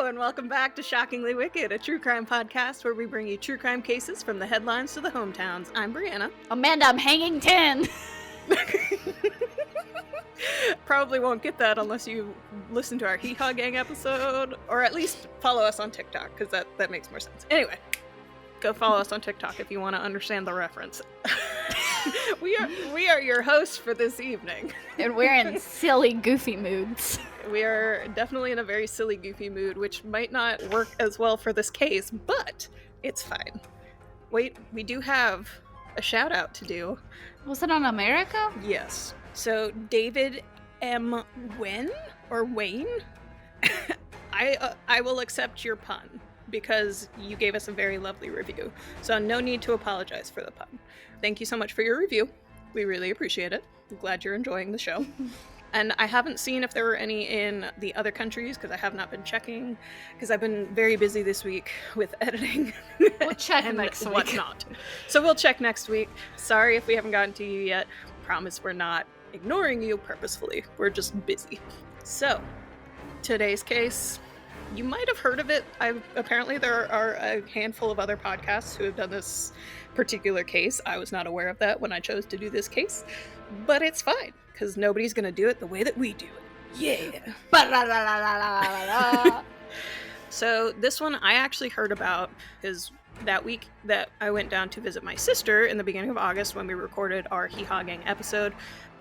and welcome back to Shockingly Wicked, a true crime podcast where we bring you true crime cases from the headlines to the hometowns. I'm Briana. Amanda, I'm hanging 10. Probably won't get that unless you listen to our Hee Haw Gang episode, or at least follow us on TikTok, because that makes more sense. Anyway, go follow us on TikTok if you want to understand the reference. We are your hosts for this evening. And we're in silly, goofy moods. We are definitely in a very silly, goofy mood, which might not work as well for this case, but it's fine. Wait, we do have a shout out to do. Was it on America? Yes. So David M. Wayne? I will accept your pun because you gave us a very lovely review. So no need to apologize for the pun. Thank you so much for your review. We really appreciate it. I'm glad you're enjoying the show. And I haven't seen if there were any in the other countries because I have not been checking because I've been very busy this week with editing. We'll check next week. Whatnot. So we'll check next week. Sorry if we haven't gotten to you yet. Promise we're not ignoring you purposefully. We're just busy. So, today's case, you might have heard of it. Apparently there are a handful of other podcasts who have done this particular case. I was not aware of that when I chose to do this case, but it's fine because nobody's going to do it the way that we do it. Yeah. So this one I actually heard about because that week that I went down to visit my sister in the beginning of August when we recorded our Hee Haw Gang episode.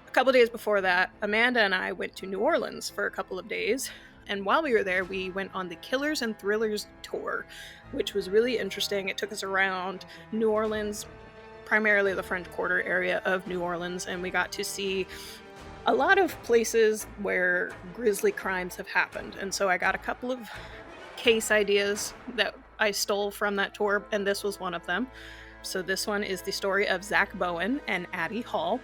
A couple days before that, Amanda and I went to New Orleans for a couple of days. And while we were there, we went on the Killers and Thrillers tour, which was really interesting. It took us around New Orleans, primarily the French Quarter area of New Orleans, and we got to see a lot of places where grisly crimes have happened. And so I got a couple of case ideas that I stole from that tour, and this was one of them. So this one is the story of Zack Bowen and Addie Hall,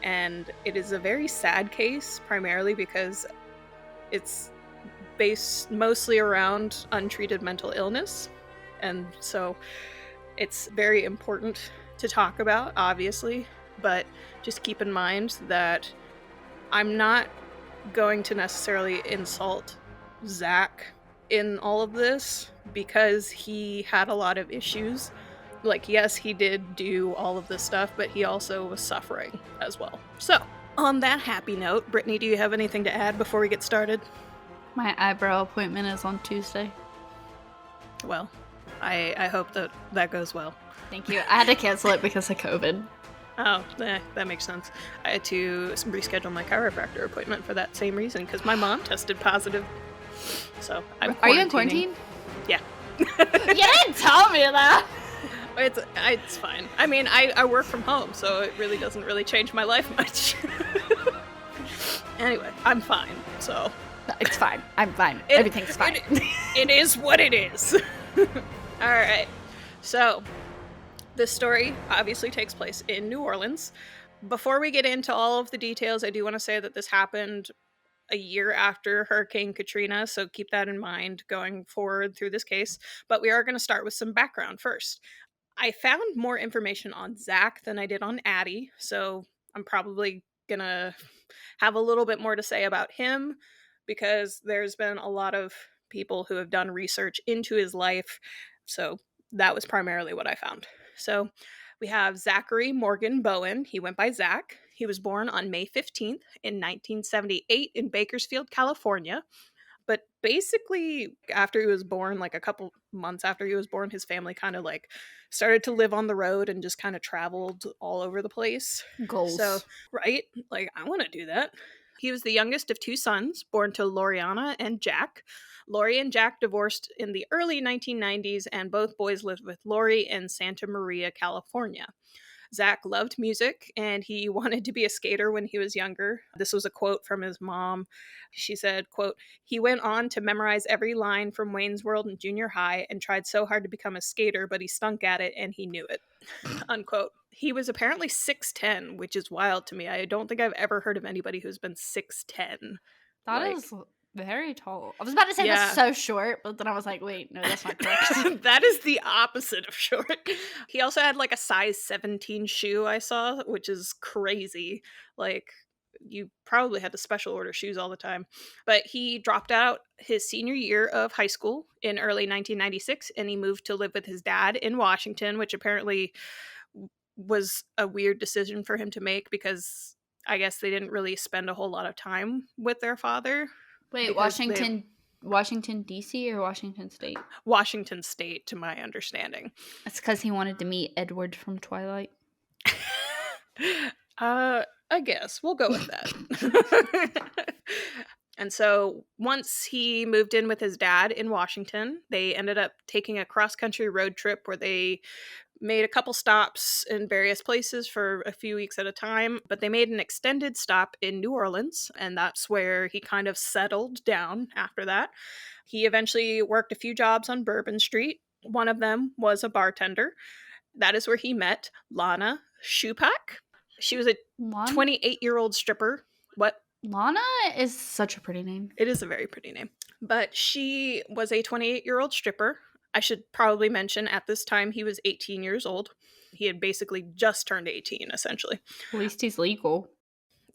and it is a very sad case, primarily because it's based mostly around untreated mental illness, and so it's very important to talk about, obviously, but just keep in mind that I'm not going to necessarily insult Zack in all of this because he had a lot of issues. Like, yes, he did do all of this stuff, but he also was suffering as well. So, on that happy note, Brittany, do you have anything to add before we get started? My eyebrow appointment is on Tuesday. Well, I hope that goes well. Thank you. I had to cancel it because of COVID. Oh, that makes sense. I had to reschedule my chiropractor appointment for that same reason because my mom tested positive. So I'm Are you in quarantine? Yeah. You didn't tell me that. It's fine. I mean, I work from home, so it really doesn't really change my life much. Anyway, I'm fine, so... It's fine. I'm fine. Everything's fine. It is what it is. Alright, so this story obviously takes place in New Orleans. Before we get into all of the details, I do want to say that this happened a year after Hurricane Katrina, so keep that in mind going forward through this case. But we are going to start with some background first. I found more information on Zack than I did on Addie, so I'm probably going to have a little bit more to say about him because there's been a lot of people who have done research into his life, so that was primarily what I found. So we have Zachary Morgan Bowen. He went by Zack. He was born on May 15th in 1978 in Bakersfield, California. But basically, after he was born, like a couple months after he was born, his family kind of like started to live on the road and just kind of traveled all over the place. Goals. So, right? Like, I want to do that. He was the youngest of two sons, born to Loriana and Jack. Lori and Jack divorced in the early 1990s, and both boys lived with Lori in Santa Maria, California. Zack loved music, and he wanted to be a skater when he was younger. This was a quote from his mom. She said, quote, "He went on to memorize every line from Wayne's World in junior high and tried so hard to become a skater, but he stunk at it and he knew it." Unquote. He was apparently 6'10", which is wild to me. I don't think I've ever heard of anybody who's been 6'10". That is very tall. I was about to say that's so short, but then I was like, wait, no, that's not correct. That is the opposite of short. He also had like a size 17 shoe I saw, which is crazy. Like, you probably had to special order shoes all the time. But he dropped out his senior year of high school in early 1996, and he moved to live with his dad in Washington, which apparently was a weird decision for him to make because I guess they didn't really spend a whole lot of time with their father. Wait, Washington, D.C. or Washington State? Washington State, to my understanding. That's because he wanted to meet Edward from Twilight. I guess we'll go with that. And so once he moved in with his dad in Washington, they ended up taking a cross-country road trip where they made a couple stops in various places for a few weeks at a time, but they made an extended stop in New Orleans, and that's where he kind of settled down after that. He eventually worked a few jobs on Bourbon Street. One of them was a bartender. That is where he met Lana Shupak. She was a 28-year-old stripper. What? Lana is such a pretty name. It is a very pretty name. But she was a 28-year-old stripper. I should probably mention at this time he was 18 years old. He had basically just turned 18, essentially. At least he's legal.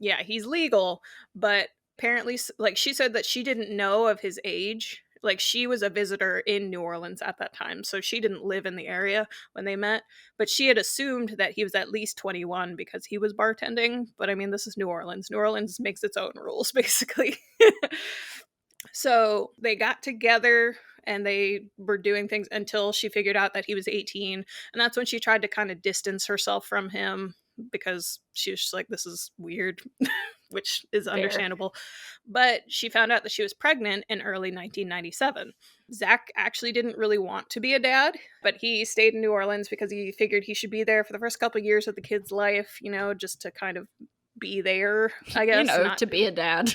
Yeah, he's legal, but apparently, like, she said that she didn't know of his age. Like, she was a visitor in New Orleans at that time, so she didn't live in the area when they met, but she had assumed that he was at least 21 because he was bartending. But I mean, this is New Orleans. New Orleans makes its own rules, basically. So they got together and they were doing things until she figured out that he was 18. And that's when she tried to kind of distance herself from him because she was just like, this is weird, which is understandable. But she found out that she was pregnant in early 1997. Zach actually didn't really want to be a dad, but he stayed in New Orleans because he figured he should be there for the first couple of years of the kid's life, you know, just to kind of be there, I guess. You know, to be a dad.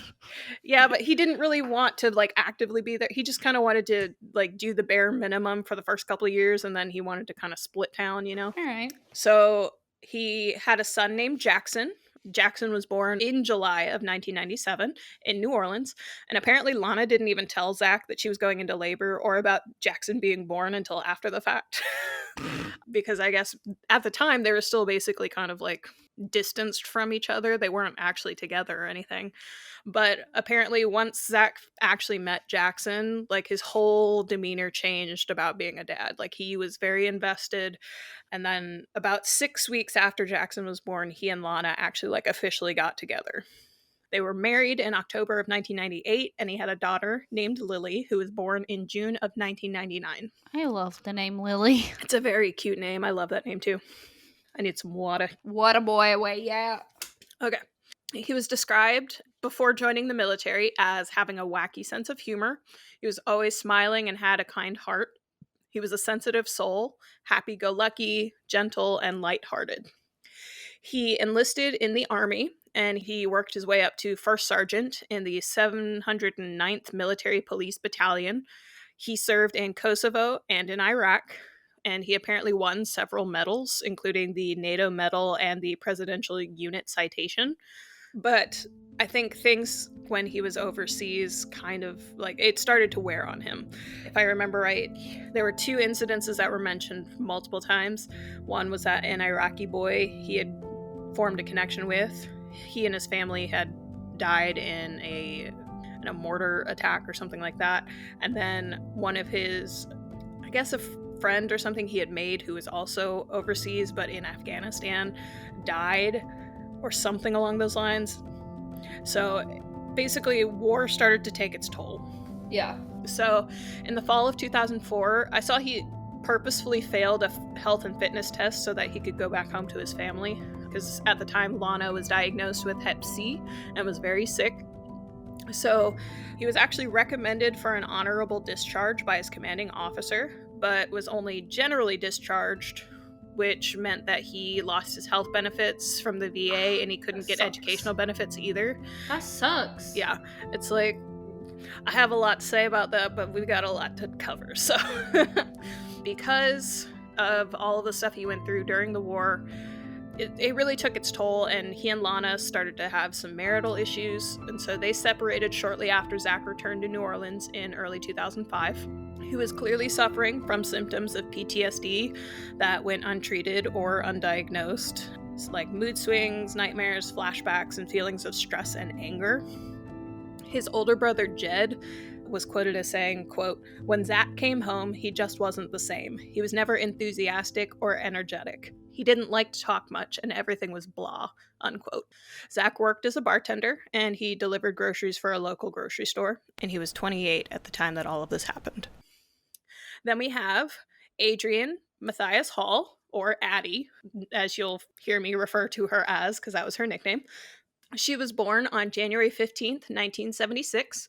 Yeah, but he didn't really want to, like, actively be there. He just kind of wanted to, like, do the bare minimum for the first couple of years, and then he wanted to kind of split town, you know? All right. So he had a son named Jackson. Jackson was born in July of 1997 in New Orleans, and apparently Lana didn't even tell Zach that she was going into labor or about Jackson being born until after the fact. Because I guess at the time they were still basically kind of like distanced from each other. They weren't actually together or anything. But apparently once Zach actually met Jackson, like, his whole demeanor changed about being a dad. Like, he was very invested. And then about 6 weeks after Jackson was born, he and Lana actually, like, officially got together. They were married in October of 1998, and he had a daughter named Lily, who was born in June of 1999. I love the name Lily. It's a very cute name. I love that name, too. I need some water. Water boy away, yeah. Okay. He was described before joining the military as having a wacky sense of humor. He was always smiling and had a kind heart. He was a sensitive soul, happy-go-lucky, gentle, and lighthearted. He enlisted in the Army, and he worked his way up to First Sergeant in the 709th Military Police Battalion. He served in Kosovo and in Iraq, and he apparently won several medals, including the NATO Medal and the Presidential Unit Citation. But I think things when he was overseas kind of, like, it started to wear on him. If I remember right, there were 2 incidences that were mentioned multiple times. One was that an Iraqi boy he had formed a connection with. He and his family had died in a mortar attack or something like that. And then one of his, I guess a friend or something he had made who was also overseas but in Afghanistan died, or something along those lines. So basically war started to take its toll. Yeah. So in the fall of 2004, I saw he purposefully failed a health and fitness test so that he could go back home to his family, because at the time Lana was diagnosed with Hep C and was very sick. So he was actually recommended for an honorable discharge by his commanding officer, but was only generally discharged, which meant that he lost his health benefits from the VA and he couldn't get educational benefits either. That sucks. Yeah, it's like, I have a lot to say about that, but we've got a lot to cover. So because of all of the stuff he went through during the war, it really took its toll, and he and Lana started to have some marital issues, and so they separated shortly after Zach returned to New Orleans in early 2005. He was clearly suffering from symptoms of PTSD that went untreated or undiagnosed. It's like mood swings, nightmares, flashbacks, and feelings of stress and anger. His older brother, Jed, was quoted as saying, quote, "When Zach came home, he just wasn't the same. He was never enthusiastic or energetic. He didn't like to talk much, and everything was blah," unquote. Zach worked as a bartender, and he delivered groceries for a local grocery store, and he was 28 at the time that all of this happened. Then we have Adrian Matthias Hall, or Addie, as you'll hear me refer to her as, because that was her nickname. She was born on January 15th, 1976.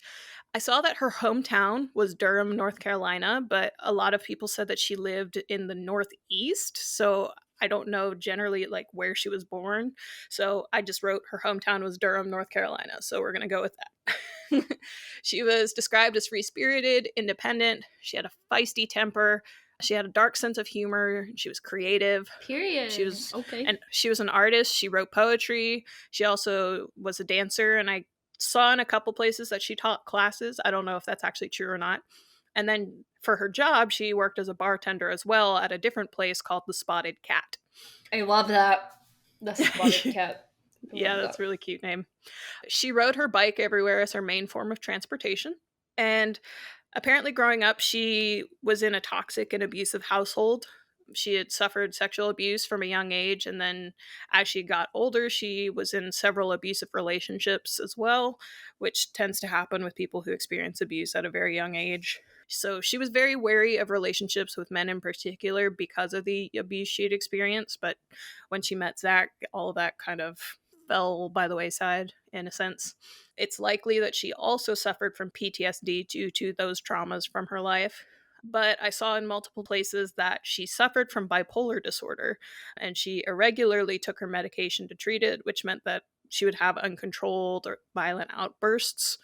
I saw that her hometown was Durham, North Carolina, but a lot of people said that she lived in the Northeast, so I don't know generally like where she was born. So I just wrote her hometown was Durham, North Carolina, so we're going to go with that. She was described as free-spirited, independent. She had a feisty temper. She had a dark sense of humor. She was creative. Period. She was okay. And she was an artist. She wrote poetry. She also was a dancer, and I saw in a couple places that she taught classes. I don't know if that's actually true or not. And then for her job, she worked as a bartender as well at a different place called the Spotted Cat. I love that. The Spotted Cat. Yeah, that's a really cute name. She rode her bike everywhere as her main form of transportation. And apparently growing up, she was in a toxic and abusive household. She had suffered sexual abuse from a young age, and then as she got older, she was in several abusive relationships as well, which tends to happen with people who experience abuse at a very young age. So she was very wary of relationships with men in particular because of the abuse she'd experienced, but when she met Zach, all of that kind of fell by the wayside, in a sense. It's likely that she also suffered from PTSD due to those traumas from her life. But I saw in multiple places that she suffered from bipolar disorder, and she irregularly took her medication to treat it, which meant that she would have uncontrolled or violent outbursts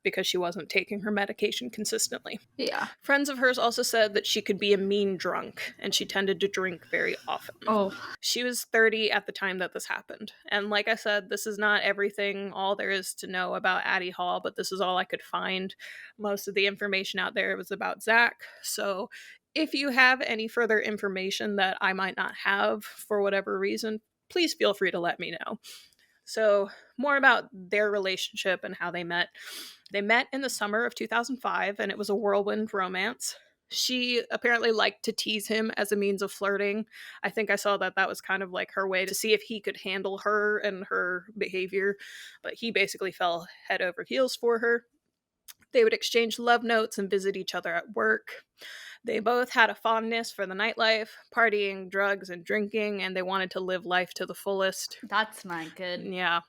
because she wasn't taking her medication consistently. Yeah. Friends of hers also said that she could be a mean drunk, and she tended to drink very often. Oh. She was 30 at the time that this happened. And like I said, this is not everything, all there is to know about Addie Hall, but this is all I could find. Most of the information out there was about Zach. So if you have any further information that I might not have for whatever reason, please feel free to let me know. So more about their relationship and how they met. They met in the summer of 2005, and it was a whirlwind romance. She apparently liked to tease him as a means of flirting. I think I saw that that was kind of like her way to see if he could handle her and her behavior, but he basically fell head over heels for her. They would exchange love notes and visit each other at work. They both had a fondness for the nightlife, partying, drugs, and drinking, and they wanted to live life to the fullest. That's not good. Yeah.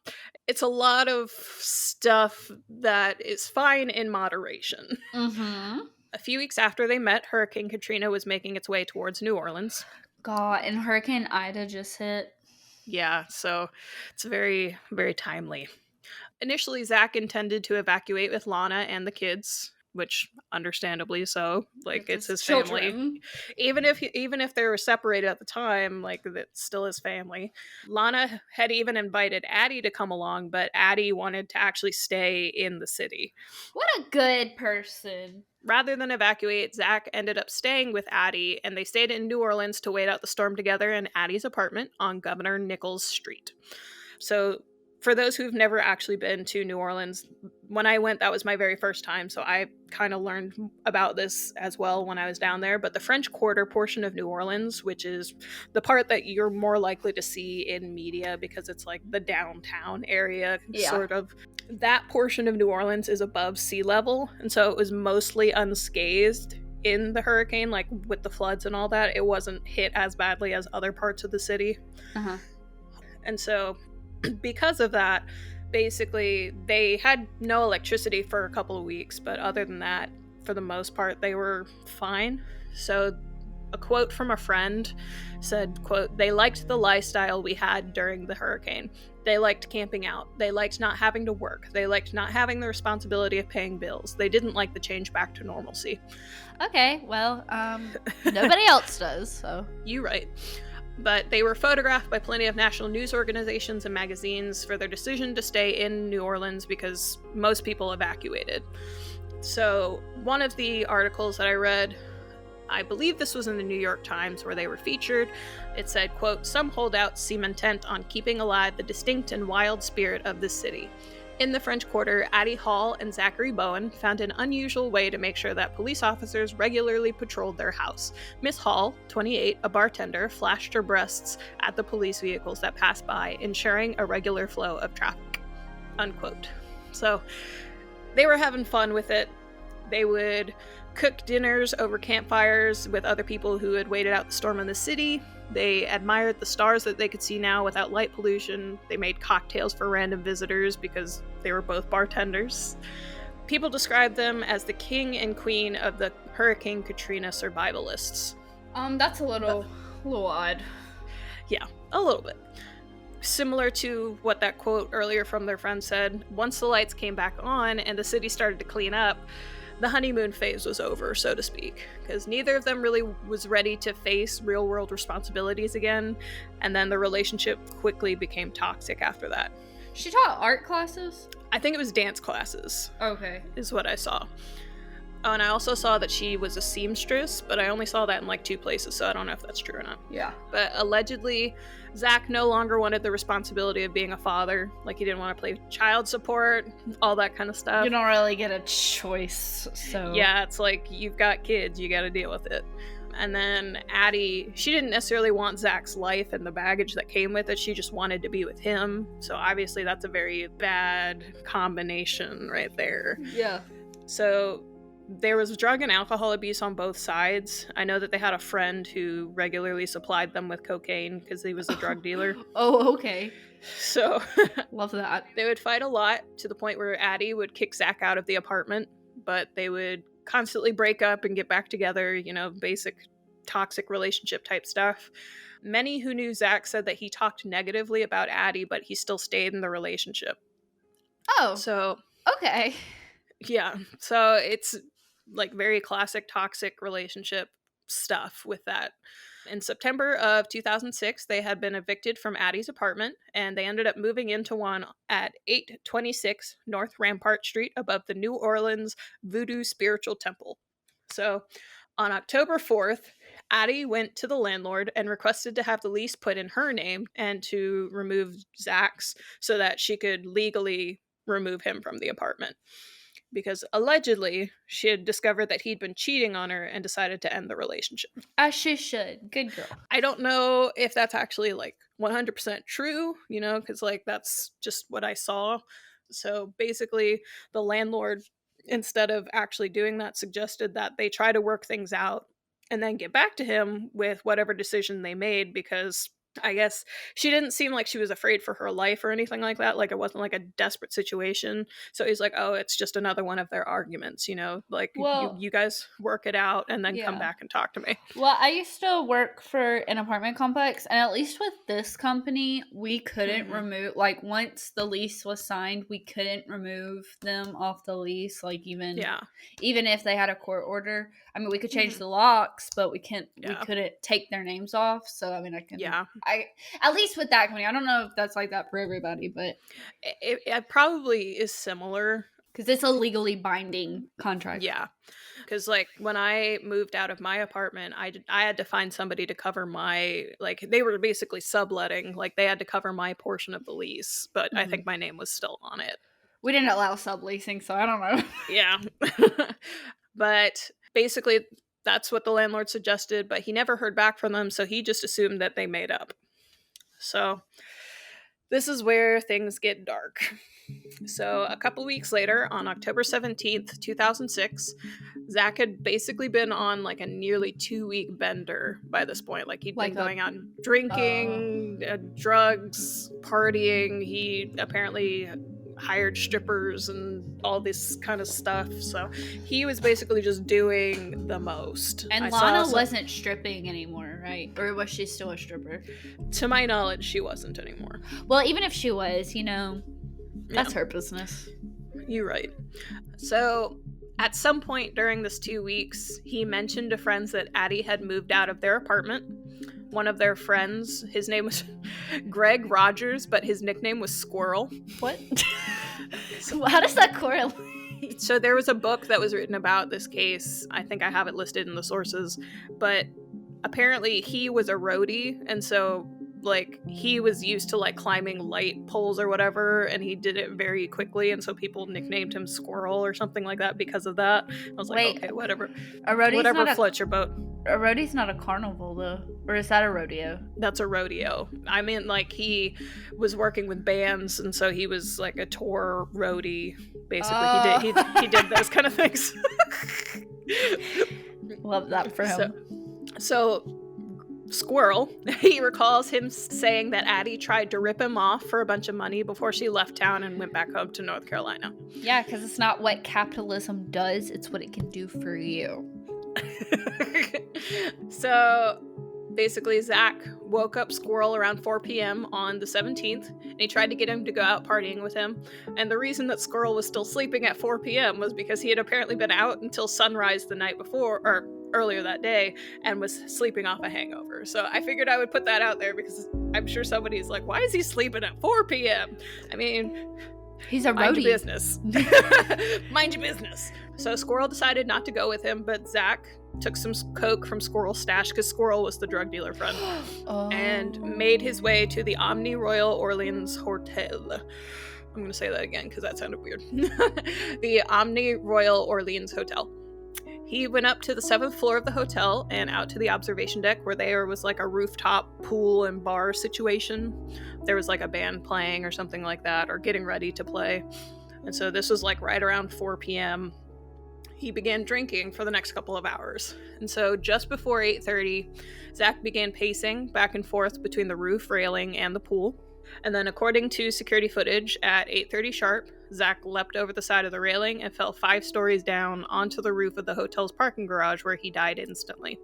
It's a lot of stuff that is fine in moderation. Mm-hmm. A few weeks after they met, Hurricane Katrina was making its way towards New Orleans. God, and Hurricane Ida just hit. Yeah, so it's very, very timely. Initially, Zach intended to evacuate with Lana and the kids, which understandably so. Like, it's his family. Even if they were separated at the time, like, it's still his family. Lana had even invited Addie to come along, but Addie wanted to actually stay in the city. What a good person. Rather than evacuate, Zach ended up staying with Addie, and they stayed in New Orleans to wait out the storm together in Addie's apartment on Governor Nichols Street. So for those who've never actually been to New Orleans, when I went, that was my very first time, so I kind of learned about this as well when I was down there. But the French Quarter portion of New Orleans, which is the part that you're more likely to see in media because it's like the downtown area, sort of, that portion of New Orleans is above sea level, and so it was mostly unscathed in the hurricane, like with the floods and all that. It wasn't hit as badly as other parts of the city. Uh-huh. And so because of that, basically, they had no electricity for a couple of weeks, but other than that, for the most part, they were fine. So a quote from a friend said, quote, "They liked the lifestyle we had during the hurricane. They liked camping out. They liked not having to work. They liked not having the responsibility of paying bills. They didn't like the change back to normalcy." Okay, well, nobody else does, so. You right. But they were photographed by plenty of national news organizations and magazines for their decision to stay in New Orleans because most people evacuated. So one of the articles that I read, I believe this was in the New York Times where they were featured. It said, quote, "Some holdouts seem intent on keeping alive the distinct and wild spirit of this city. In the French Quarter, Addie Hall and Zachary Bowen found an unusual way to make sure that police officers regularly patrolled their house. Miss Hall, 28, a bartender, flashed her breasts at the police vehicles that passed by, ensuring a regular flow of traffic." Unquote. So they were having fun with it. They would cook dinners over campfires with other people who had waited out the storm in the city. They admired the stars that they could see now without light pollution. They made cocktails for random visitors because they were both bartenders. People described them as the king and queen of the Hurricane Katrina survivalists. That's a little odd. Yeah, a little bit. Similar to what that quote earlier from their friend said, once the lights came back on and the city started to clean up, the honeymoon phase was over, so to speak, because neither of them really was ready to face real-world responsibilities again, and then the relationship quickly became toxic after that. She taught art classes? I think it was dance classes. Okay. Is what I saw. Oh, and I also saw that she was a seamstress, but I only saw that in like 2 places, so I don't know if that's true or not. Yeah. But allegedly, Zach no longer wanted the responsibility of being a father. Like, he didn't want to pay child support, all that kind of stuff. You don't really get a choice, so... Yeah, it's like, you've got kids, you gotta deal with it. And then Addie, she didn't necessarily want Zach's life and the baggage that came with it. She just wanted to be with him. So obviously that's a very bad combination right there. Yeah. So there was drug and alcohol abuse on both sides. I know that they had a friend who regularly supplied them with cocaine because he was a drug dealer. Oh, okay. So love that. They would fight a lot to the point where Addie would kick Zach out of the apartment, but they would constantly break up and get back together, you know, basic toxic relationship type stuff. Many who knew Zach said that he talked negatively about Addie, but he still stayed in the relationship. Oh. So, okay. Yeah. So it's like very classic toxic relationship stuff with that. In September of 2006, they had been evicted from Addie's apartment, and they ended up moving into one at 826 North Rampart Street above the New Orleans Voodoo Spiritual Temple. So on October 4th, Addie went to the landlord and requested to have the lease put in her name and to remove Zach's so that she could legally remove him from the apartment. Because allegedly, she had discovered that he'd been cheating on her and decided to end the relationship. As she should. Good girl. I don't know if that's actually, like, 100% true, you know, because, like, that's just what I saw. So, basically, the landlord, instead of actually doing that, suggested that they try to work things out and then get back to him with whatever decision they made, because I guess she didn't seem like she was afraid for her life or anything like that. Like, it wasn't like a desperate situation. So he's like, oh, it's just another one of their arguments, you know? Like, well, you guys work it out and then come back and talk to me. Well, I used to work for an apartment complex, and at least with this company, we couldn't remove, like, once the lease was signed, we couldn't remove them off the lease, like, even if they had a court order. I mean, we could change the locks, but we couldn't take their names off. So, I mean, at least with that company, I don't know if that's like that for everybody, but it probably is similar. Because it's a legally binding contract. Yeah. Because, like, when I moved out of my apartment, I had to find somebody to cover my, like, they were basically subletting. Like, they had to cover my portion of the lease, but I think my name was still on it. We didn't allow subleasing, so I don't know. Yeah. But basically, that's what the landlord suggested, but he never heard back from them, so he just assumed that they made up. So this is where things get dark. So a couple weeks later, on October 17th, 2006, Zach had basically been on like a nearly 2-week bender by this point. Like, he'd been going out and drinking, drugs, partying. He apparently hired strippers and all this kind of stuff. So he was basically just doing the most. And Lana wasn't stripping anymore, right? Or was she still a stripper? To my knowledge, she wasn't anymore. Well, even if she was, you know, that's her business. You're right. So at some point during this 2 weeks, he mentioned to friends that Addie had moved out of their apartment. One of their friends, his name was Greg Rogers, but his nickname was Squirrel. What? So how does that correlate? So there was a book that was written about this case. I think I have it listed in the sources, but apparently he was a roadie, and so like he was used to like climbing light poles or whatever, and he did it very quickly, and so people nicknamed him Squirrel or something like that because of that. I was like, Wait, okay, whatever. A roadie's Whatever not floats your boat. A roadie's not a carnival though, or is that a rodeo? That's a rodeo. I mean, like he was working with bands, and so he was like a tour roadie. Basically, he did those kind of things. Love that for him. So Squirrel, he recalls him saying that Addie tried to rip him off for a bunch of money before she left town and went back home to North Carolina. Yeah, because it's not what capitalism does, it's what it can do for you. So basically, Zach woke up Squirrel around 4 p.m. on the 17th, and he tried to get him to go out partying with him. And the reason that Squirrel was still sleeping at 4 p.m. was because he had apparently been out until sunrise the night before, or earlier that day, and was sleeping off a hangover. So I figured I would put that out there because I'm sure somebody's like, why is he sleeping at 4 p.m.? I mean, he's a mind roadie. your business. Mind your business. So Squirrel decided not to go with him, but Zach took some coke from Squirrel's stash, because Squirrel was the drug dealer friend, and made his way to the Omni Royal Orleans Hotel. I'm going to say that again because that sounded weird. The Omni Royal Orleans Hotel. He went up to the 7th floor of the hotel and out to the observation deck, where there was like a rooftop pool and bar situation. There was like a band playing or something like that, or getting ready to play. And so this was like right around 4 p.m. He began drinking for the next couple of hours. And so just before 8:30, Zach began pacing back and forth between the roof railing and the pool. And then according to security footage, at 8:30 sharp, Zach leapt over the side of the railing and fell 5 stories down onto the roof of the hotel's parking garage, where he died instantly.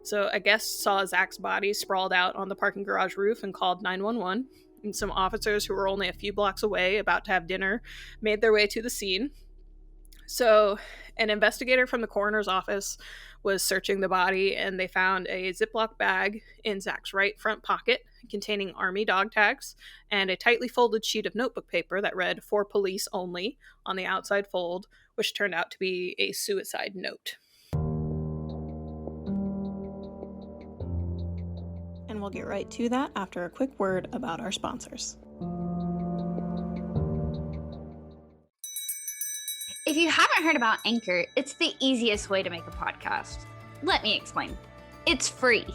So a guest saw Zach's body sprawled out on the parking garage roof and called 911. And some officers who were only a few blocks away, about to have dinner, made their way to the scene. So an investigator from the coroner's office was searching the body, and they found a Ziploc bag in Zach's right front pocket containing Army dog tags and a tightly folded sheet of notebook paper that read "For police only" on the outside fold, which turned out to be a suicide note. And we'll get right to that after a quick word about our sponsors. If you haven't heard about Anchor, it's the easiest way to make a podcast. Let me explain. It's free.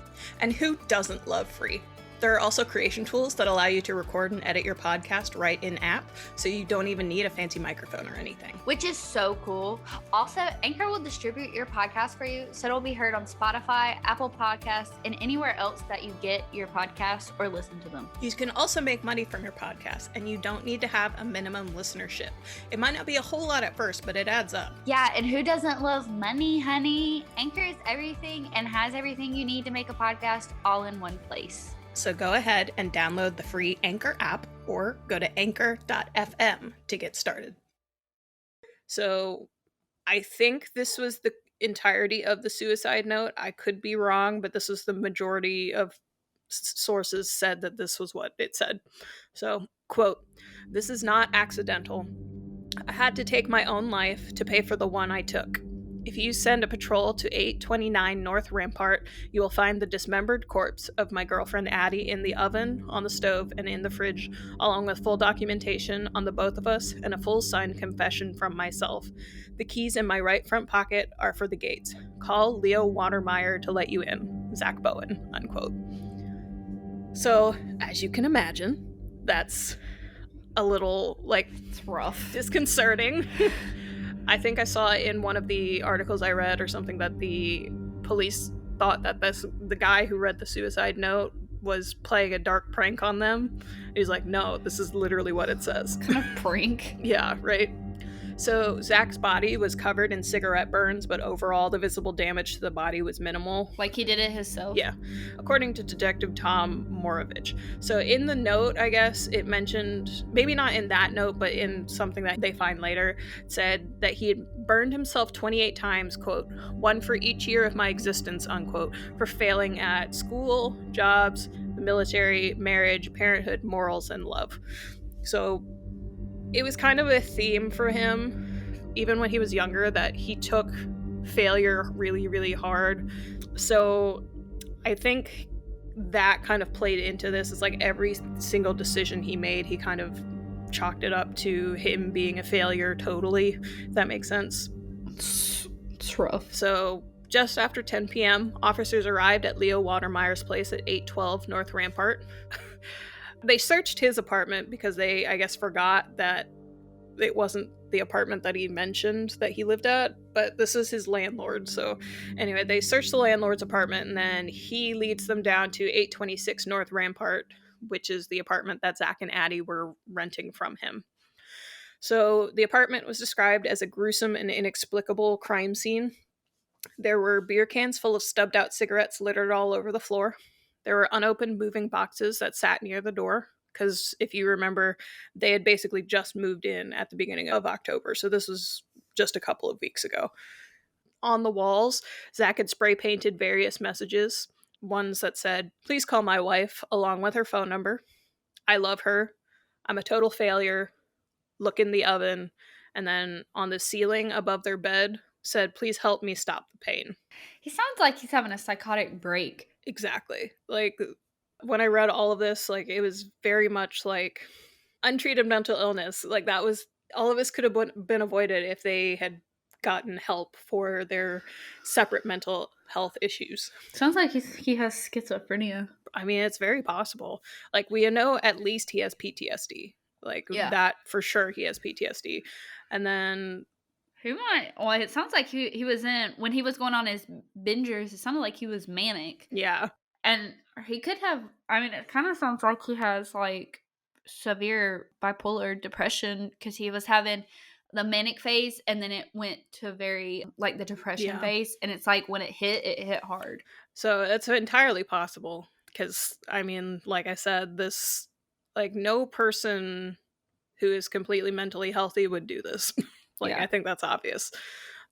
And who doesn't love free? There are also creation tools that allow you to record and edit your podcast right in app, so you don't even need a fancy microphone or anything. Which is so cool. Also, Anchor will distribute your podcast for you, so it'll be heard on Spotify, Apple Podcasts, and anywhere else that you get your podcasts or listen to them. You can also make money from your podcast, and you don't need to have a minimum listenership. It might not be a whole lot at first, but it adds up. Yeah, and who doesn't love money, honey? Anchor is everything and has everything you need to make a podcast all in one place. So go ahead and download the free Anchor app, or go to anchor.fm to get started. So I think this was the entirety of the suicide note. I could be wrong, but this was the majority of sources said that this was what it said. So, quote, "This is not accidental. I had to take my own life to pay for the one I took. If you send a patrol to 829 North Rampart, you will find the dismembered corpse of my girlfriend Addie in the oven, on the stove, and in the fridge, along with full documentation on the both of us and a full signed confession from myself. The keys in my right front pocket are for the gates. Call Leo Watermeyer to let you in. Zack Bowen," unquote. So, as you can imagine, that's a little, like, It's rough. disconcerting. I think I saw in one of the articles I read or something that the police thought that the guy who read the suicide note was playing a dark prank on them. He's like, no, this is literally what it says. Kind of prank. Yeah, right? So Zach's body was covered in cigarette burns, but overall the visible damage to the body was minimal. Like he did it himself? Yeah, according to Detective Tom Morovich. So in the note, I guess, it mentioned, maybe not in that note, but in something that they find later, it said that he had burned himself 28 times, quote, "one for each year of my existence," unquote, for failing at school, jobs, the military, marriage, parenthood, morals, and love. So it was kind of a theme for him, even when he was younger, that he took failure really, really hard. So I think that kind of played into this. It's like every single decision he made, he kind of chalked it up to him being a failure totally, if that makes sense. It's rough. So just after 10 p.m., officers arrived at Leo Watermeyer's place at 812 North Rampart. They searched his apartment because they, I guess, forgot that it wasn't the apartment that he mentioned that he lived at, but this is his landlord. So anyway, they searched the landlord's apartment, and then he leads them down to 826 North Rampart, which is the apartment that Zach and Addie were renting from him. So the apartment was described as a gruesome and inexplicable crime scene. There were beer cans full of stubbed out cigarettes littered all over the floor. There were unopened moving boxes that sat near the door, because if you remember, they had basically just moved in at the beginning of October, so this was just a couple of weeks ago. On the walls, Zach had spray painted various messages, ones that said, "Please call my wife," along with her phone number. "I love her. I'm a total failure. Look in the oven." And then on the ceiling above their bed said, "Please help me stop the pain." He sounds like he's having a psychotic break. Exactly. Like, when I read all of this, like, it was very much like untreated mental illness. Like, that was, all of this could have been avoided if they had gotten help for their separate mental health issues. Sounds like he has schizophrenia. I mean, it's very possible. Like, we know at least he has PTSD. Like, that for sure he has PTSD. And then well, it sounds like he was in, when he was going on his bingers, it sounded like he was manic. Yeah. And he could have, I mean, it kind of sounds like he has like severe bipolar depression, because he was having the manic phase and then it went to very like the depression phase, and it's like when it hit hard. So it's entirely possible, because I mean, like I said, this, like, no person who is completely mentally healthy would do this. I think that's obvious.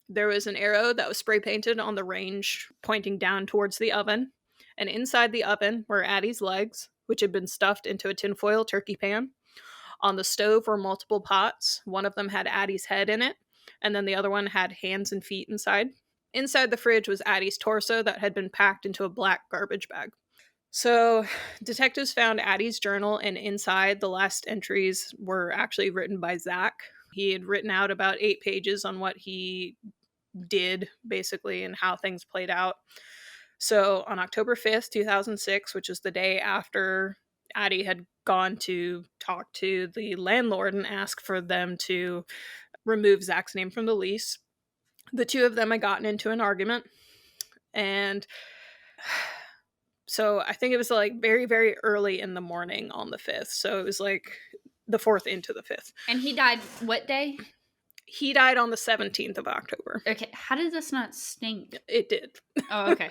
There was an arrow that was spray painted on the range pointing down towards the oven, and inside the oven were Addie's legs, which had been stuffed into a tinfoil turkey pan. On the stove were multiple pots. One of them had Addie's head in it, and then the other one had hands and feet inside. Inside the fridge was Addie's torso that had been packed into a black garbage bag. So detectives found Addie's journal, and inside, the last entries were actually written by Zach. He had written out about 8 pages on what he did, basically, and how things played out. So on October 5th, 2006, which is the day after Addie had gone to talk to the landlord and ask for them to remove Zach's name from the lease, the two of them had gotten into an argument. And so I think it was like very, very early in the morning on the 5th. So it was like the 4th into the 5th. And he died what day? He died on the 17th of October. Okay, how did this not stink? It did. Oh, okay.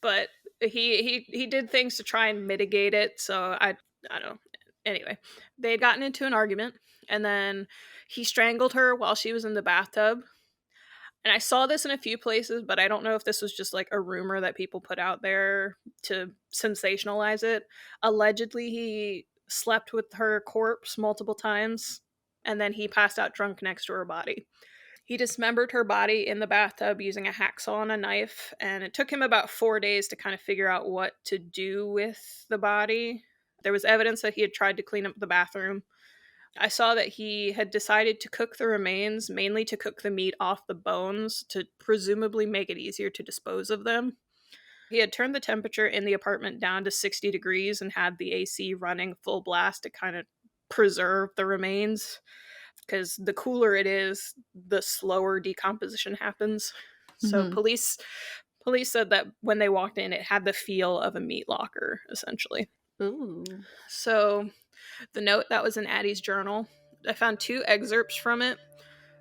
But he did things to try and mitigate it, so I don't know. Anyway, they had gotten into an argument, and then he strangled her while she was in the bathtub. And I saw this in a few places, but I don't know if this was just like a rumor that people put out there to sensationalize it. Allegedly, he slept with her corpse multiple times, and then he passed out drunk next to her body. He dismembered her body in the bathtub using a hacksaw and a knife, and it took him about 4 days to kind of figure out what to do with the body. There was evidence that he had tried to clean up the bathroom. I saw that he had decided to cook the remains, mainly to cook the meat off the bones, to presumably make it easier to dispose of them. He had turned the temperature in the apartment down to 60 degrees and had the AC running full blast to kind of preserve the remains, because the cooler it is, the slower decomposition happens. So police said that when they walked in, it had the feel of a meat locker, essentially. Ooh. So the note that was in Addie's journal, I found 2 excerpts from it.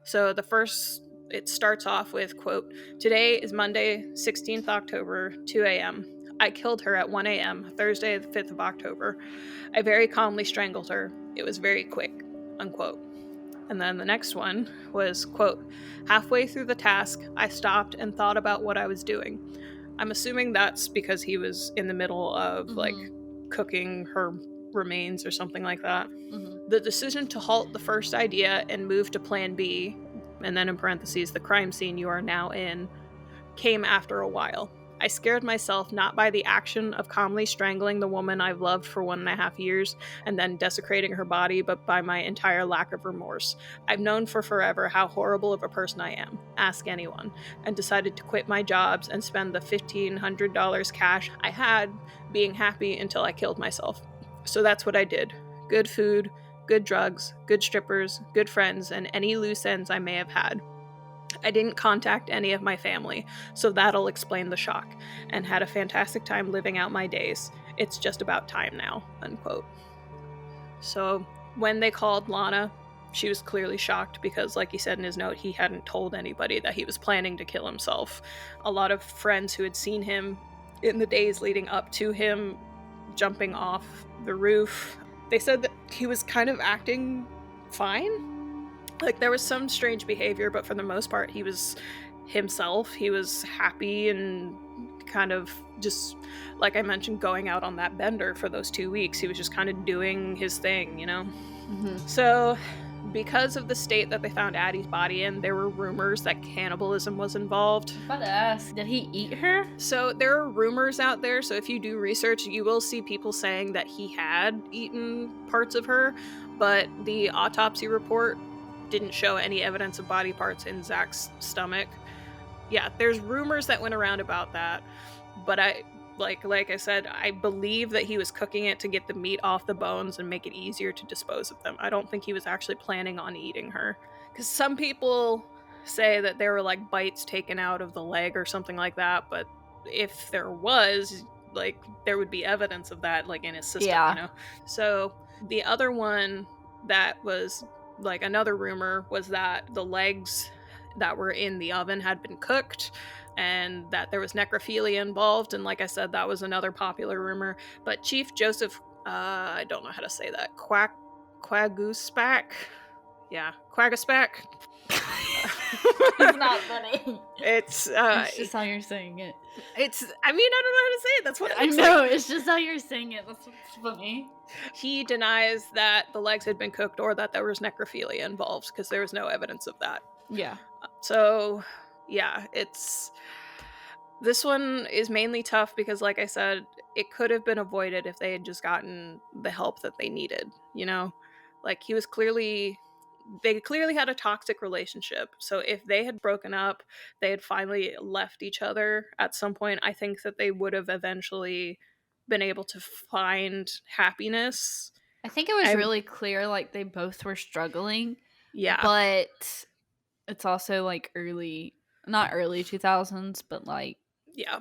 So the first, it starts off with, quote, "Today is Monday, 16th October, 2 a.m. I killed her at 1 a.m., Thursday, the 5th of October. I very calmly strangled her. It was very quick," unquote. And then the next one was, quote, "Halfway through the task, I stopped and thought about what I was doing." I'm assuming that's because he was in the middle of, like, cooking her remains or something like that. The decision to halt the first idea and move to plan B and then in parentheses, the crime scene you are now in, came after a while. I scared myself not by the action of calmly strangling the woman I've loved for 1.5 years and then desecrating her body, but by my entire lack of remorse. I've known for forever how horrible of a person I am, ask anyone, and decided to quit my jobs and spend the $1,500 cash I had being happy until I killed myself. So that's what I did. Good food, good drugs, good strippers, good friends, and any loose ends I may have had. I didn't contact any of my family, so that'll explain the shock, and had a fantastic time living out my days. It's just about time now, unquote. So when they called Lana, she was clearly shocked because, like he said in his note, he hadn't told anybody that he was planning to kill himself. A lot of friends who had seen him in the days leading up to him jumping off the roof, they said that he was kind of acting fine. Like, there was some strange behavior, but for the most part, he was himself. He was happy and kind of just, like I mentioned, going out on that bender for those 2 weeks. He was just kind of doing his thing, you know? Mm-hmm. So, because of the state that they found Addie's body in, there were rumors that cannibalism was involved. I'm about to ask, did he eat her? So there are rumors out there, so if you do research, you will see people saying that he had eaten parts of her, but the autopsy report didn't show any evidence of body parts in Zach's stomach. Yeah, there's rumors that went around about that, but like I said, I believe that he was cooking it to get the meat off the bones and make it easier to dispose of them. I don't think he was actually planning on eating her, because some people say that there were like bites taken out of the leg or something like that, but if there was, like, there would be evidence of that, like, in his system, Yeah. you know? So the other one that was like another rumor was that the legs that were in the oven had been cooked and that there was necrophilia involved, and like I said, that was another popular rumor. But Chief Joseph, I don't know how to say that, Quaguspak? Yeah, Quaguspak. It's not funny. It's just how you're saying it. It's, I mean, I don't know how to say it. That's what it I looks know, like. it's just how you're saying it. That's what's funny. He denies that the legs had been cooked or that there was necrophilia involved, because there was no evidence of that. Yeah. So, yeah, this one is mainly tough because, like I said, it could have been avoided if they had just gotten the help that they needed, you know? Like, they clearly had a toxic relationship. So if they had broken up, they had finally left each other at some point, I think that they would have eventually been able to find happiness. I think it was really clear, like, they both were struggling. Yeah. But it's also, like, not early 2000s, but, like, yeah.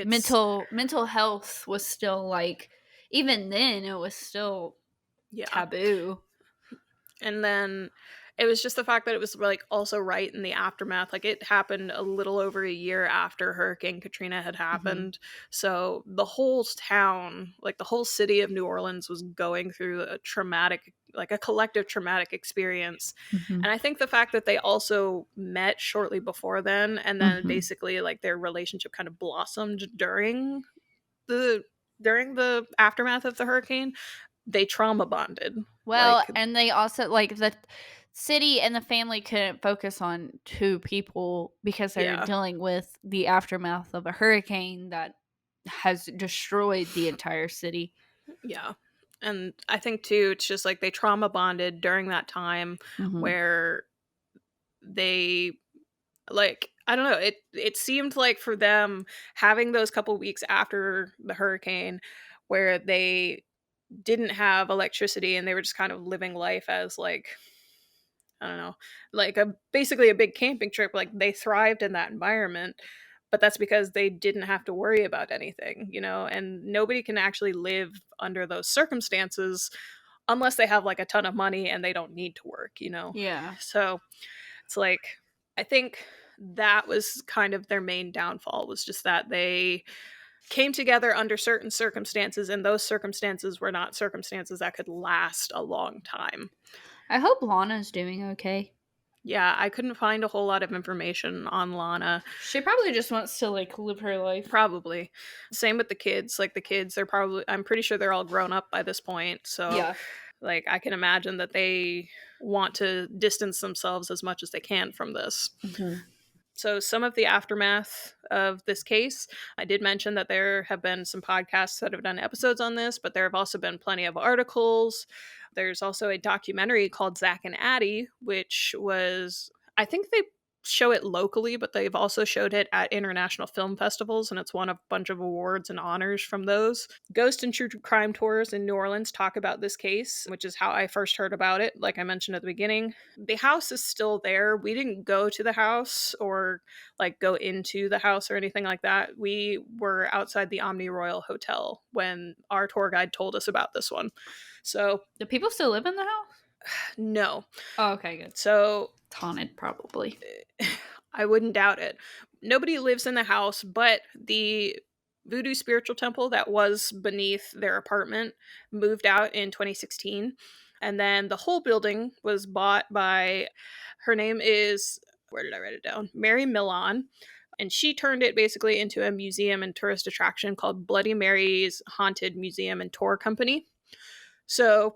Mental health was still, like, even then, it was still taboo. And then it was just the fact that it was, like, also right in the aftermath. Like, it happened a little over a year after Hurricane Katrina had happened. Mm-hmm. So the whole town, like the whole city of New Orleans, was going through a collective traumatic experience. Mm-hmm. And I think the fact that they also met shortly before then, and then mm-hmm. basically, like, their relationship kind of blossomed during the aftermath of the hurricane, they trauma bonded. Well, like, and they also, like, the city and the family couldn't focus on two people because they were dealing with the aftermath of a hurricane that has destroyed the entire city. Yeah. And I think, too, it's just, like, they trauma bonded during that time mm-hmm. where they, like, I don't know, it seemed like for them, having those couple weeks after the hurricane where they didn't have electricity and they were just kind of living life as, like, I don't know, like basically a big camping trip. Like, they thrived in that environment, but that's because they didn't have to worry about anything, you know, and nobody can actually live under those circumstances unless they have, like, a ton of money and they don't need to work, you know? Yeah. So it's like, I think that was kind of their main downfall, was just that they came together under certain circumstances, and those circumstances were not circumstances that could last a long time. I hope Lana's doing okay. Yeah, I couldn't find a whole lot of information on Lana. She probably just wants to, like, live her life. Probably. Same with the kids. Like, the kids, I'm pretty sure they're all grown up by this point. So, yeah. Like, I can imagine that they want to distance themselves as much as they can from this. Mm-hmm. So some of the aftermath of this case, I did mention that there have been some podcasts that have done episodes on this, but there have also been plenty of articles. There's also a documentary called Zack and Addie, which was, I think they show it locally, but they've also showed it at international film festivals, and it's won a bunch of awards and honors from those. Ghost and true crime tours in New Orleans talk about this case, which is how I first heard about it, like I mentioned at the beginning. The house is still there. We didn't go to the house or like go into the house or anything like that. We were outside the Omni Royal Hotel when our tour guide told us about this one. So, Do people still live in the house? no. Oh, okay, good. So, It's haunted, probably. I wouldn't doubt it. Nobody lives in the house, but the voodoo spiritual temple that was beneath their apartment moved out in 2016. And then the whole building was bought by, her name is, where did I write it down? Mary Milan. And she turned it basically into a museum and tourist attraction called Bloody Mary's Haunted Museum and Tour Company. So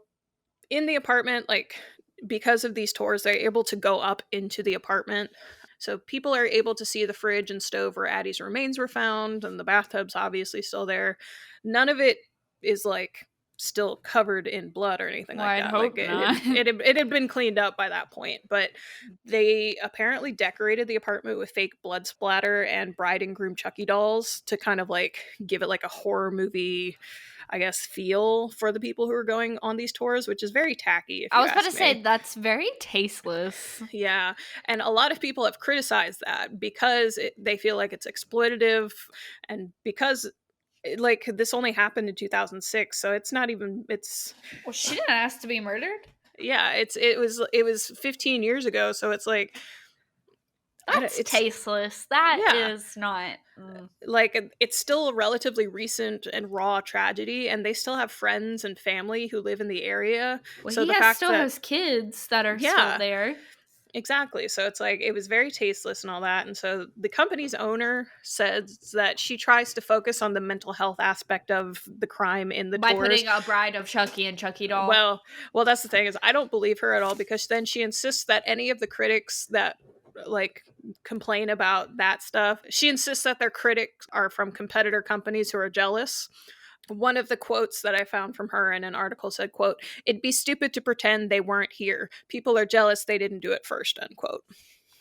in the apartment, like, because of these tours, they're able to go up into the apartment. So people are able to see the fridge and stove where Addie's remains were found, and the bathtub's obviously still there. None of it is like still covered in blood or anything like that. Hope Like not. it had been cleaned up by that point, but they apparently decorated the apartment with fake blood splatter and bride and groom Chucky dolls to kind of like give it like a horror movie, I guess, feel for the people who are going on these tours, which is very tacky. If I you was about to ask say me. that's very tasteless. Yeah, and a lot of people have criticized that because they feel like it's exploitative, and because like this only happened in 2006, so it's not even, it's, Well, she didn't ask to be murdered. yeah, it was 15 years ago, so it's like That's it's tasteless. That yeah. is not. Like it's still a relatively recent and raw tragedy, and they still have friends and family who live in the area. Well, So he the has, fact still that, has kids that are yeah, still there. exactly. So it's like it was very tasteless and all that. And so the company's owner says that she tries to focus on the mental health aspect of the crime in the By tours. putting a bride of Chucky and Chucky doll. Well, that's the thing, is I don't believe her at all, because then she insists that any of the critics that like complain about that stuff, she insists that their critics are from competitor companies who are jealous. One of the quotes that I found from her in an article said, quote, "It'd be stupid to pretend they weren't here. People are jealous they didn't do it first," unquote.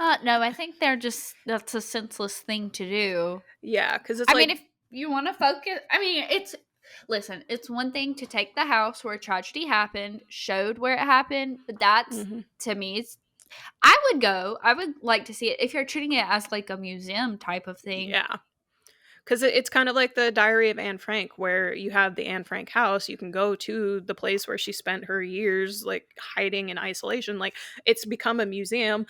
No, I think that's a senseless thing to do. Yeah, because it's I like, mean, if you want to focus, it's one thing to take the house where a tragedy happened, showed where it happened, but that's, mhm. to me, I would like to see it if you're treating it as like a museum type of thing. Yeah. Because it's kind of like the Diary of Anne Frank, where you have the Anne Frank house. You can go to the place where she spent her years, like, hiding in isolation. Like, it's become a museum,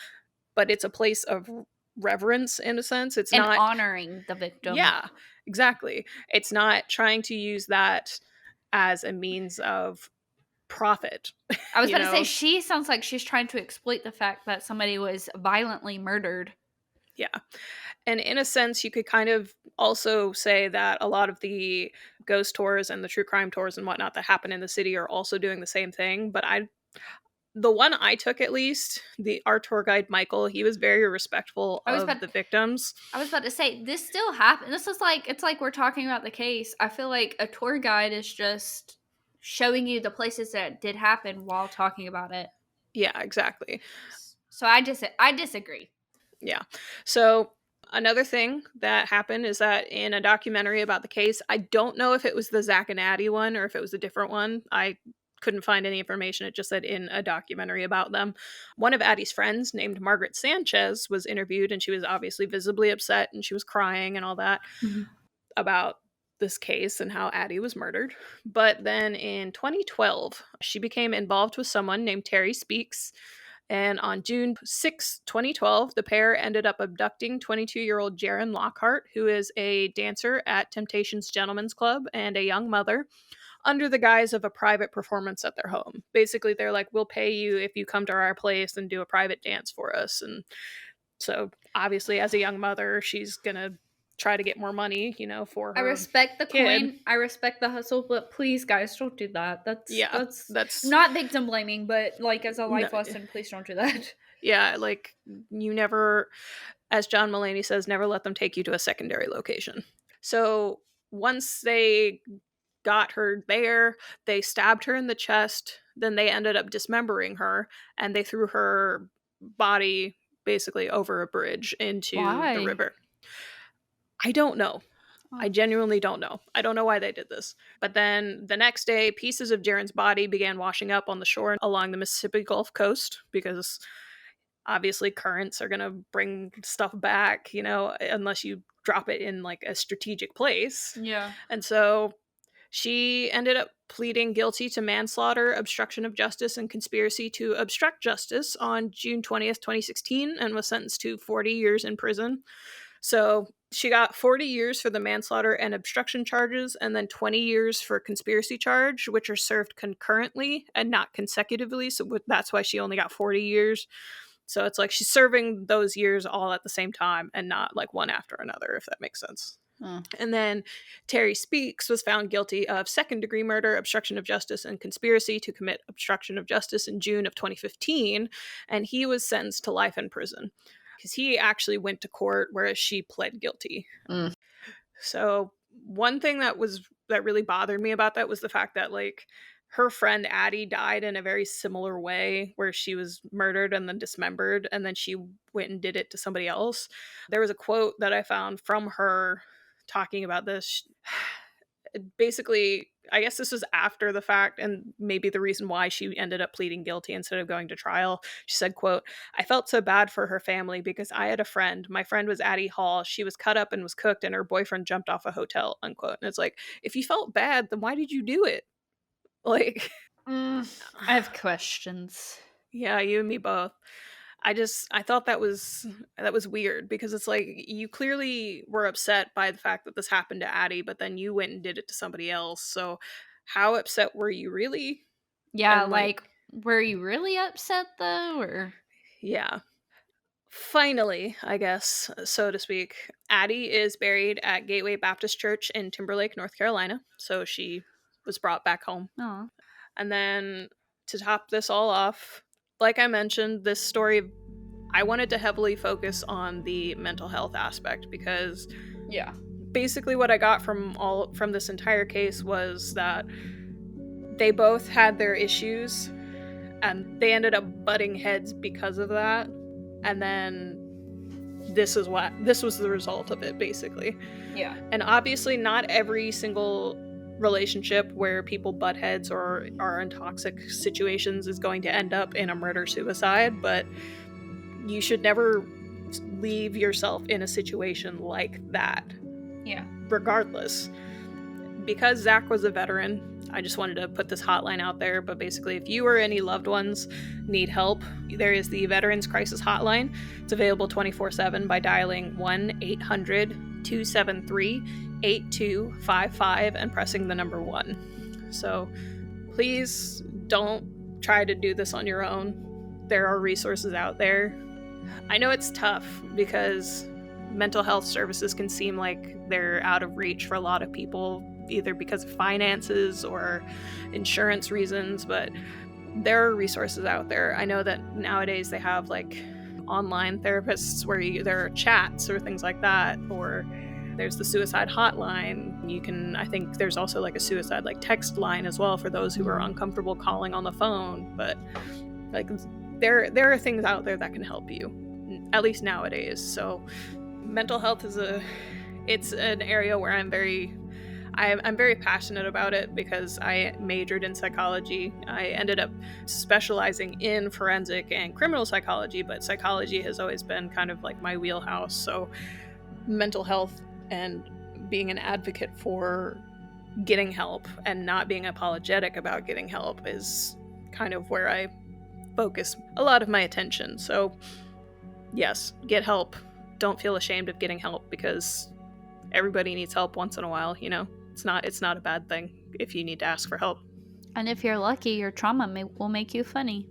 but it's a place of reverence in a sense. It's And not honoring the victim. Yeah, exactly. It's not trying to use that as a means of profit. I was you about to say, know? she sounds like she's trying to exploit the fact that somebody was violently murdered. Yeah. And in a sense, you could kind of also say that a lot of the ghost tours and the true crime tours and whatnot that happen in the city are also doing the same thing. But the one I took, at least, our tour guide Michael, he was very respectful of the victims. I was about to say, this still happened. This is like, it's like we're talking about the case. I feel like a tour guide is just showing you the places that did happen while talking about it. Yeah, exactly. So I disagree. Yeah. So another thing that happened is that in a documentary about the case, I don't know if it was the Zack and Addie one or if it was a different one. I couldn't find any information. It just said in a documentary about them. One of Addie's friends, named Margaret Sanchez, was interviewed, and she was obviously visibly upset, and she was crying and all that about this case and how Addie was murdered. But then in 2012, she became involved with someone named Terry Speaks. And on June 6, 2012, the pair ended up abducting 22-year-old Jaron Lockhart, who is a dancer at Temptations Gentlemen's Club and a young mother, under the guise of a private performance at their home. Basically, they're like, "We'll pay you if you come to our place and do a private dance for us." And so, obviously, as a young mother, she's going to try to get more money, for her. I respect the kid. coin. I respect the hustle, but please, guys, don't do that. That's not victim blaming, but like as a life lesson, please don't do that. Yeah, like you never, as John Mulaney says, never let them take you to a secondary location. So once they got her there, they stabbed her in the chest, then they ended up dismembering her, and they threw her body basically over a bridge into the river. I don't know. I genuinely don't know. I don't know why they did this. But then the next day, pieces of Jaren's body began washing up on the shore along the Mississippi Gulf Coast, because obviously currents are going to bring stuff back, unless you drop it in like a strategic place. Yeah. And so she ended up pleading guilty to manslaughter, obstruction of justice, and conspiracy to obstruct justice on June 20th, 2016, and was sentenced to 40 years in prison. So she got 40 years for the manslaughter and obstruction charges, and then 20 years for conspiracy charge, which are served concurrently and not consecutively. So that's why she only got 40 years. So it's like she's serving those years all at the same time and not like one after another, if that makes sense. And then Terry Speaks was found guilty of second-degree murder, obstruction of justice, and conspiracy to commit obstruction of justice in June of 2015, and he was sentenced to life in prison because he actually went to court, whereas she pled guilty. So one thing that really bothered me about that was the fact that like her friend Addie died in a very similar way, where she was murdered and then dismembered, and then she went and did it to somebody else. There was a quote that I found from her talking about this. Basically, I guess this was after the fact, and maybe the reason why she ended up pleading guilty instead of going to trial. She said, quote, "I felt so bad for her family because I had a friend. My friend was Addie Hall. She was cut up and was cooked, and her boyfriend jumped off a hotel," unquote. And it's like, if you felt bad, then why did you do it? Like, I have questions. Yeah, you and me both. I thought that was weird, because it's like you clearly were upset by the fact that this happened to Addie, but then you went and did it to somebody else. So how upset were you really? Yeah, like were you really upset though, or? Yeah. Finally, I guess, so to speak, Addie is buried at Gateway Baptist Church in Timberlake, North Carolina. So she was brought back home. Aw. And then to top this all off, like I mentioned, this story, I wanted to heavily focus on the mental health aspect, because basically what I got from this entire case was that they both had their issues and they ended up butting heads because of that. And then this was the result of it, basically. Yeah. And obviously not every single relationship where people butt heads or are in toxic situations is going to end up in a murder-suicide, but you should never leave yourself in a situation like that. Yeah. Regardless. Because Zach was a veteran, I just wanted to put this hotline out there, but basically if you or any loved ones need help, there is the Veterans Crisis Hotline. It's available 24/7 by dialing 1-800-273-8255 and pressing the number 1. So please don't try to do this on your own. There are resources out there. I know it's tough because mental health services can seem like they're out of reach for a lot of people, either because of finances or insurance reasons, but there are resources out there. I know that nowadays they have like online therapists where there are chats or things like that, or there's the suicide hotline. I think there's also like a suicide like text line as well for those who are uncomfortable calling on the phone, but like there are things out there that can help you, at least nowadays. So mental health it's an area where I'm very passionate about it, because I majored in psychology. I ended up specializing in forensic and criminal psychology, but psychology has always been kind of like my wheelhouse. So mental health and being an advocate for getting help and not being apologetic about getting help is kind of where I focus a lot of my attention. So yes, get help. Don't feel ashamed of getting help, because everybody needs help once in a while, It's not a bad thing if you need to ask for help. And if you're lucky, your trauma will make you funny.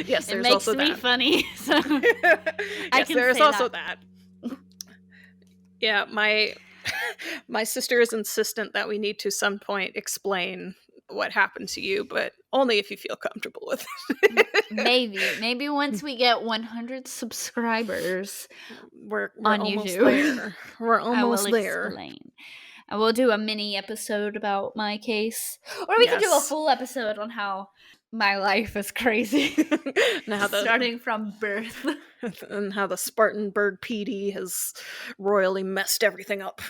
Yes, there's also that. It makes me funny. So Yes, there's also that. Yeah, my sister is insistent that we need to some point explain what happened to you, but only if you feel comfortable with it. Maybe once we get 100 subscribers We're on almost YouTube, there. We're I will almost there. explain. I will do a mini episode about my case, or we can do a Yes. full episode on how my life is crazy, Now starting from birth. and how the Spartanburg PD has royally messed everything up.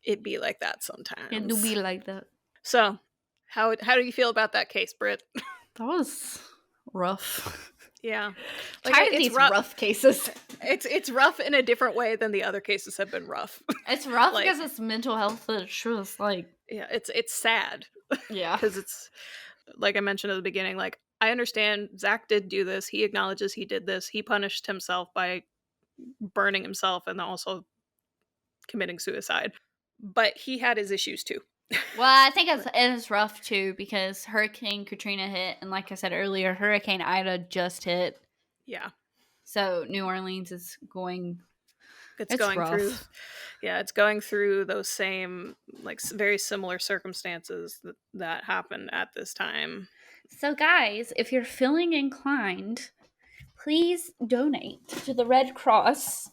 It be like that sometimes. It do be like that. So, how do you feel about that case, Britt? That was rough. Yeah, Tired of these rough cases. It's rough in a different way than the other cases have been rough. It's rough Like- because it's mental health issues. Like, Yeah, it's sad yeah, because it's like I mentioned at the beginning. Like, I understand Zach did do this. He acknowledges he did this. He punished himself by burning himself and also committing suicide. But he had his issues too. well, I think it's rough too because Hurricane Katrina hit, and like I said earlier, Hurricane Ida just hit. Yeah, So New Orleans is going. It's going rough. through. Yeah, it's going through those same very similar circumstances that happened at this time. So, guys, if you're feeling inclined, please donate to the Red Cross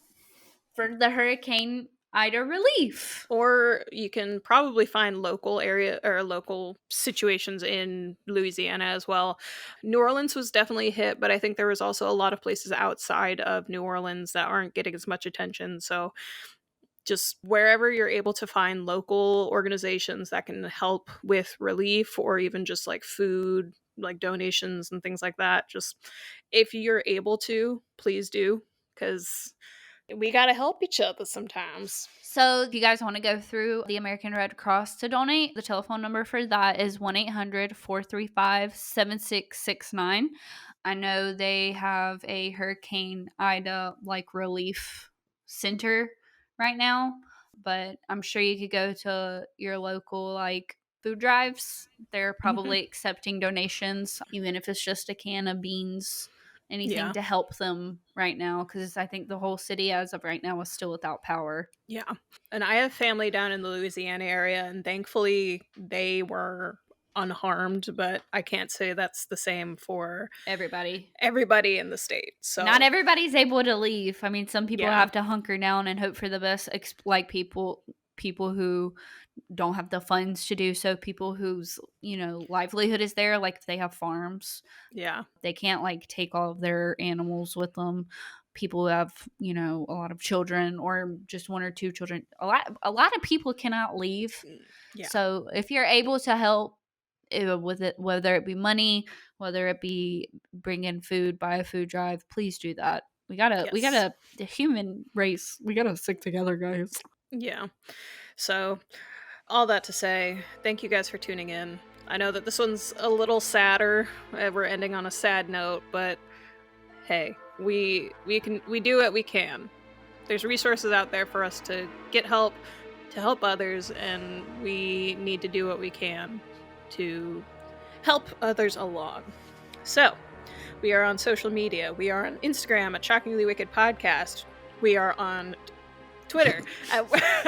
for the Hurricane Ida relief. Or you can probably find local area or local situations in Louisiana as well. New Orleans was definitely hit, but I think there was also a lot of places outside of New Orleans that aren't getting as much attention. So just wherever you're able to find local organizations that can help with relief or even just like food, like donations and things like that, just if you're able to, please do, because we got to help each other sometimes. So, if you guys want to go through the American Red Cross to donate, the telephone number for that is 1-800-435-7669. I know they have a Hurricane Ida relief center right now, but I'm sure you could go to your local food drives. They're probably accepting donations, even if it's just a can of beans. Anything to help them right now, because I think the whole city as of right now is still without power. Yeah. And I have family down in the Louisiana area, and thankfully they were unharmed, but I can't say that's the same for Everybody in the state. So not everybody's able to leave. I mean, some people have to hunker down and hope for the best, like people who don't have the funds to do so, people whose livelihood is there, like if they have farms, they can't take all of their animals with them. People who have a lot of children or just one or two children, a lot of people cannot leave. So if you're able to help with it, whether it be money, whether it be bring in food, buy a food drive, please do that. We gotta the human race, we gotta stick together, guys. So all that to say, thank you guys for tuning in. I know that this one's a little sadder. We're ending on a sad note, but hey, we do what we can. There's resources out there for us to get help, to help others, and we need to do what we can to help others along. So, we are on social media. We are on Instagram at Shockingly Wicked Podcast. We are on Twitter. I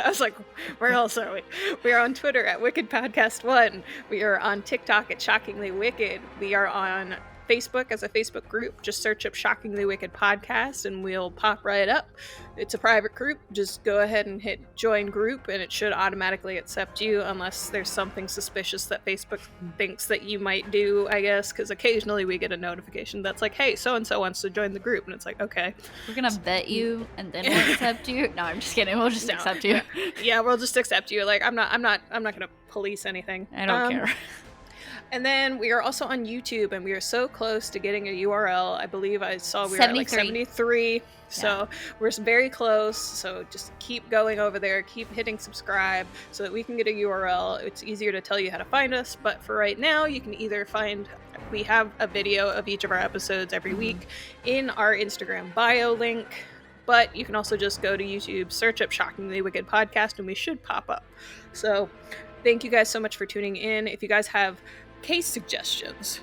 was like, where else are we? We are on Twitter at Wicked Podcast 1. We are on TikTok at Shockingly Wicked. We are on Facebook as a Facebook group. Just search up Shockingly Wicked Podcast and we'll pop right up. It's a private group. Just go ahead and hit join group and it should automatically accept you unless there's something suspicious that Facebook thinks that you might do, I guess, because occasionally we get a notification that's like, hey, so-and-so wants to join the group, and it's like, okay. We're gonna vet you and then we'll accept you. No, I'm just kidding. We'll just accept you. Yeah, we'll just accept you. Like, I'm not gonna police anything. I don't care. And then we are also on YouTube, and we are so close to getting a URL. I believe I saw we were at 73. So we're very close. So just keep going over there. Keep hitting subscribe so that we can get a URL. It's easier to tell you how to find us. But for right now, you can either we have a video of each of our episodes every week in our Instagram bio link. But you can also just go to YouTube, search up Shockingly Wicked Podcast, and we should pop up. So thank you guys so much for tuning in. If you guys have case suggestions,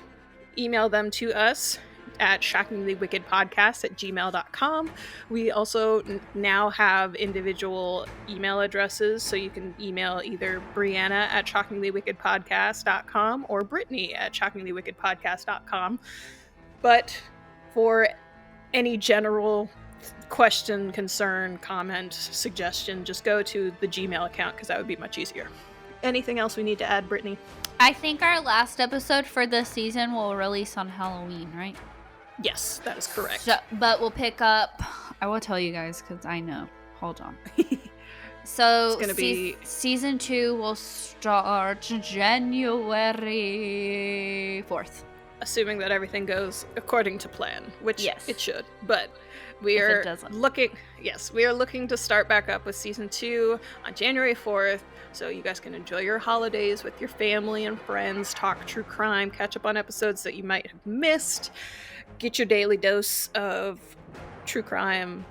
email them to us. at shockinglywickedpodcast@gmail.com. We also now have individual email addresses, so you can email either Briana at shockinglywickedpodcast.com or Brittany at shockinglywickedpodcast.com. But for any general question, concern, comment, suggestion, just go to the Gmail account because that would be much easier. Anything else we need to add, Brittany? I think our last episode for this season will release on Halloween, right? Yes, that is correct. So, but we'll pick up. I will tell you guys because I know. Hold on. So It's gonna be season 2 will start January 4th. assuming that everything goes according to plan, which Yes. it should. But we If it are doesn't. looking to start back up with season 2 on January 4th, so you guys can enjoy your holidays with your family and friends, talk true crime, catch up on episodes that you might have missed, get your daily dose of true crime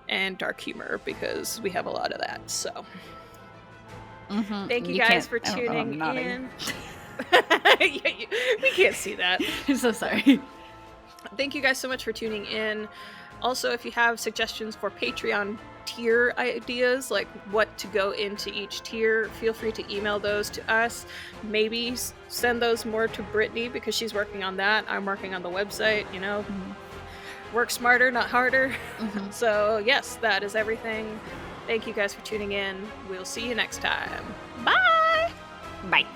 and dark humor, because we have a lot of that. So thank you guys for tuning in. We can't see that. I'm so sorry. Thank you guys so much for tuning in. Also, if you have suggestions for Patreon tier ideas, like what to go into each tier, feel free to email those to us. Maybe send those more to Brittany because she's working on that. I'm working on the website, you know. Work smarter, not harder. So yes, that is everything. Thank you guys for tuning in. We'll see you next time. Bye! Bye.